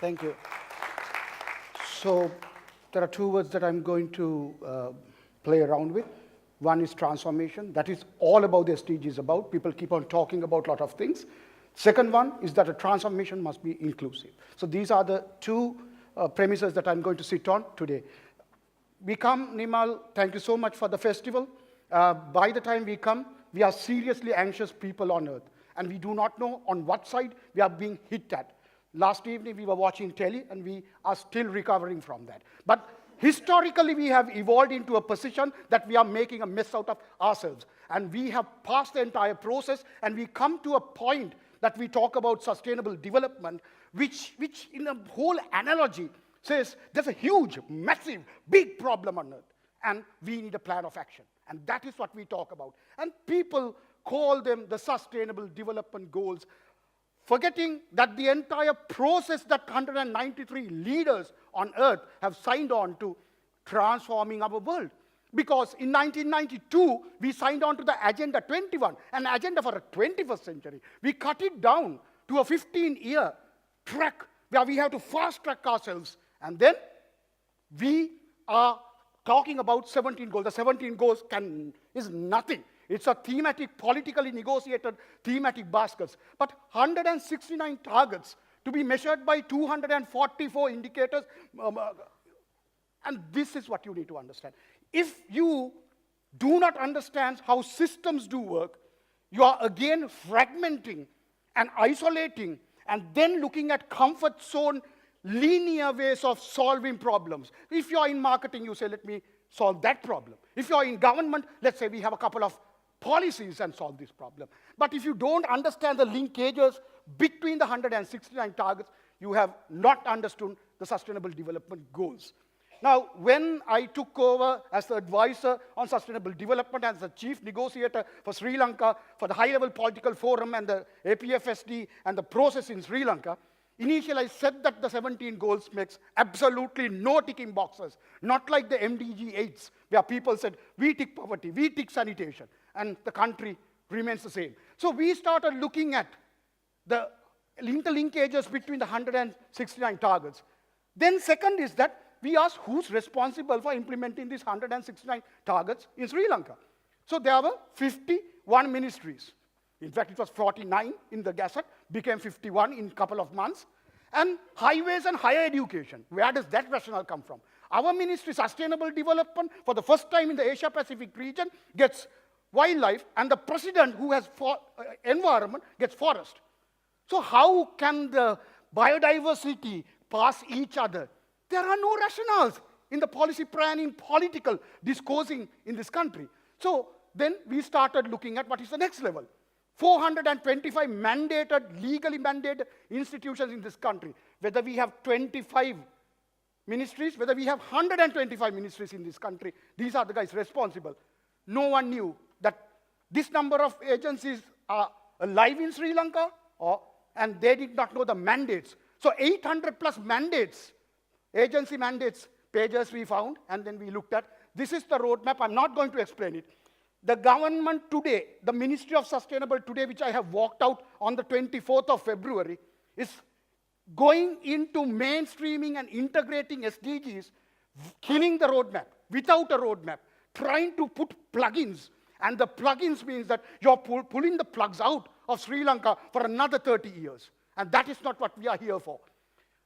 Thank you. So there are two words that I'm going to play around with. One is transformation. That is all about the SDGs about. People keep on talking about a lot of things. Second one is that a transformation must be inclusive. So these are the two premises that I'm going to sit on today. We come, Nimal, thank you so much for the festival. By the time we come, we are seriously anxious people on earth. And we do not know on what side we are being hit at. Last evening, we were watching telly, and we are still recovering from that. But historically, we have evolved into a position that we are making a mess out of ourselves. And we have passed the entire process, and we come to a point that we talk about sustainable development, which in a whole analogy says there's a huge, massive, big problem on earth, and we need a plan of action. And that is what we talk about. And people call them the Sustainable Development Goals, forgetting that the entire process that 193 leaders on earth have signed on to transforming our world. Because in 1992, we signed on to the Agenda 21, an agenda for a 21st century. We cut it down to a 15-year track where we have to fast-track ourselves. And then we are talking about 17 goals. The 17 goals is nothing. It's a thematic, politically negotiated thematic baskets. But 169 targets to be measured by 244 indicators. And this is what you need to understand. If you do not understand how systems do work, you are again fragmenting and isolating and then looking at comfort zone linear ways of solving problems. If you are in marketing, you say, let me solve that problem. If you are in government, let's say we have a couple of policies and solve this problem. But if you don't understand the linkages between the 169 targets, you have not understood the Sustainable Development Goals. Now, when I took over as the advisor on sustainable development, as the chief negotiator for Sri Lanka, for the high-level political forum and the APFSD and the process in Sri Lanka, initially I said that the 17 goals makes absolutely no ticking boxes, not like the MDG 8s, where people said, we tick poverty, we tick sanitation, and the country remains the same. So we started looking at the interlinkages between the 169 targets. Then second is that we asked who's responsible for implementing these 169 targets in Sri Lanka. So there were 51 ministries. In fact, it was 49 in the Gazette, became 51 in a couple of months. And highways and higher education, where does that rationale come from? Our ministry, sustainable development, for the first time in the Asia-Pacific region, gets wildlife, and the president who has environment gets forest. So how can the biodiversity pass each other? There are no rationales in the policy planning, political discoursing in this country. So then we started looking at what is the next level. 425 mandated, legally mandated institutions in this country. Whether we have 25 ministries, whether we have 125 ministries in this country, these are the guys responsible. No one knew that this number of agencies are alive in Sri Lanka, and they did not know the mandates. So 800 plus mandates, agency mandates, pages we found, and then we looked at. This is the roadmap. I'm not going to explain it. The government today, the Ministry of Sustainable today, which I have walked out on the 24th of February, is going into mainstreaming and integrating SDGs, killing the roadmap, without a roadmap, trying to put plugins. And the plugins means that you're pulling the plugs out of Sri Lanka for another 30 years. And that is not what we are here for.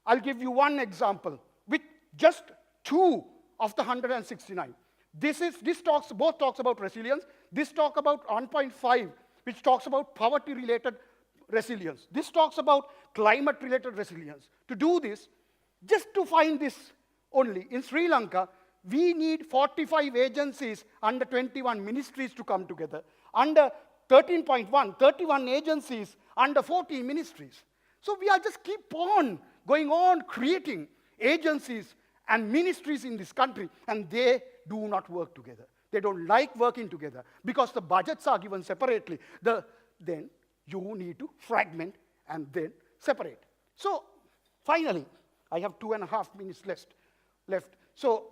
I'll give you one example with just 2 of the 169. Both talks about resilience. This talk about 1.5, which talks about poverty-related resilience. This talks about climate-related resilience. To do this, just to find this only, in Sri Lanka, we need 45 agencies under 21 ministries to come together. Under 13.1, 31 agencies under 14 ministries. So we are just keep on going on creating agencies and ministries in this country, and they do not work together. They don't like working together because the budgets are given separately. Then you need to fragment and then separate. So finally, I have 2.5 minutes left. So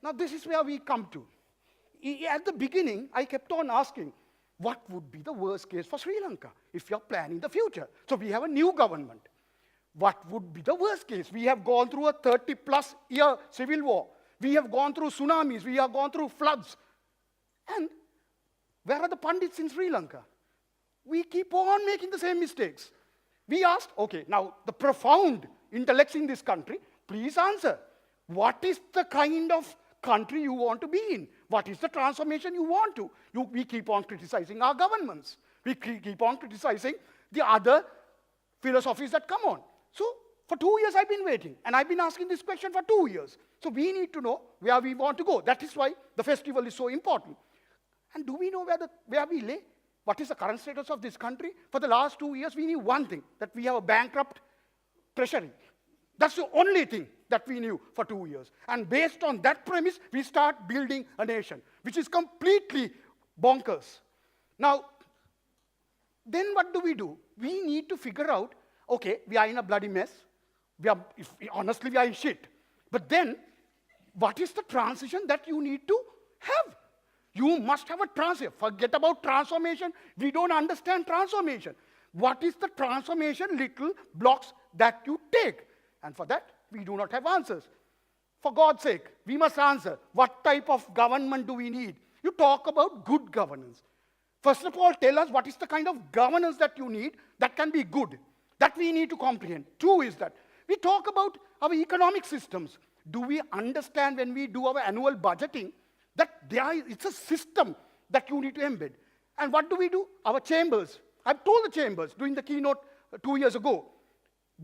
now this is where we come to. At the beginning, I kept on asking, what would be the worst case for Sri Lanka if you're planning the future? So we have a new government. What would be the worst case? We have gone through a 30-plus year civil war. We have gone through tsunamis. We have gone through floods. And where are the pundits in Sri Lanka? We keep on making the same mistakes. We asked, okay, now the profound intellects in this country, please answer. What is the kind of country you want to be in? What is the transformation you want to? We keep on criticizing our governments. We keep on criticizing the other philosophies that come on. So for 2 years I've been waiting, and I've been asking this question for 2 years. So we need to know where we want to go. That is why the festival is so important. And do we know where we lay? What is the current status of this country? For the last 2 years, we knew one thing, that we have a bankrupt treasury. That's the only thing that we knew for 2 years. And based on that premise, we start building a nation, which is completely bonkers. Now, then what do? We need to figure out, okay, we are in a bloody mess. Honestly, we are in shit. But then, what is the transition that you need to have? You must have a transition. Forget about transformation. We don't understand transformation. What is the transformation little blocks that you take? And for that, we do not have answers. For God's sake, we must answer. What type of government do we need? You talk about good governance. First of all, tell us what is the kind of governance that you need that can be good. That we need to comprehend. Two is that we talk about our economic systems. Do we understand when we do our annual budgeting that it's a system that you need to embed? And what do? Our chambers. I've told the chambers during the keynote 2 years ago,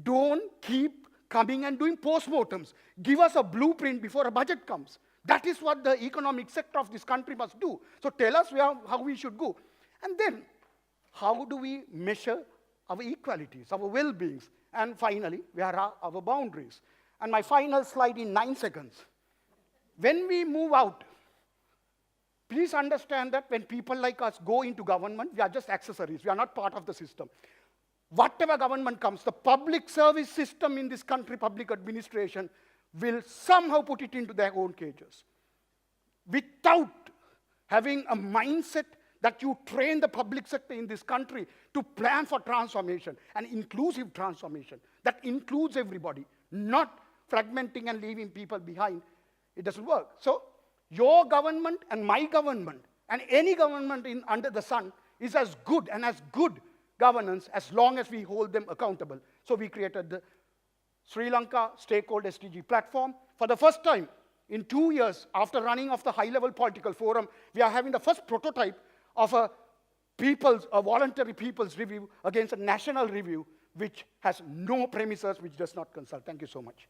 don't keep coming and doing postmortems. Give us a blueprint before a budget comes. That is what the economic sector of this country must do. So tell us how we should go. And then, how do we measure our equalities, our well-beings? And finally, where are our boundaries? And my final slide in 9 seconds. When we move out, please understand that when people like us go into government, we are just accessories. We are not part of the system. Whatever government comes, the public service system in this country, public administration, will somehow put it into their own cages. Without having a mindset that you train the public sector in this country to plan for transformation, and inclusive transformation, that includes everybody, not fragmenting and leaving people behind, it doesn't work. So your government and my government and any government under the sun is as good and as good governance as long as we hold them accountable. So we created the Sri Lanka Stakeholder SDG platform. For the first time in 2 years after running of the high-level political forum, we are having the first prototype of a voluntary people's review against a national review which has no premises, which does not consult. Thank you so much.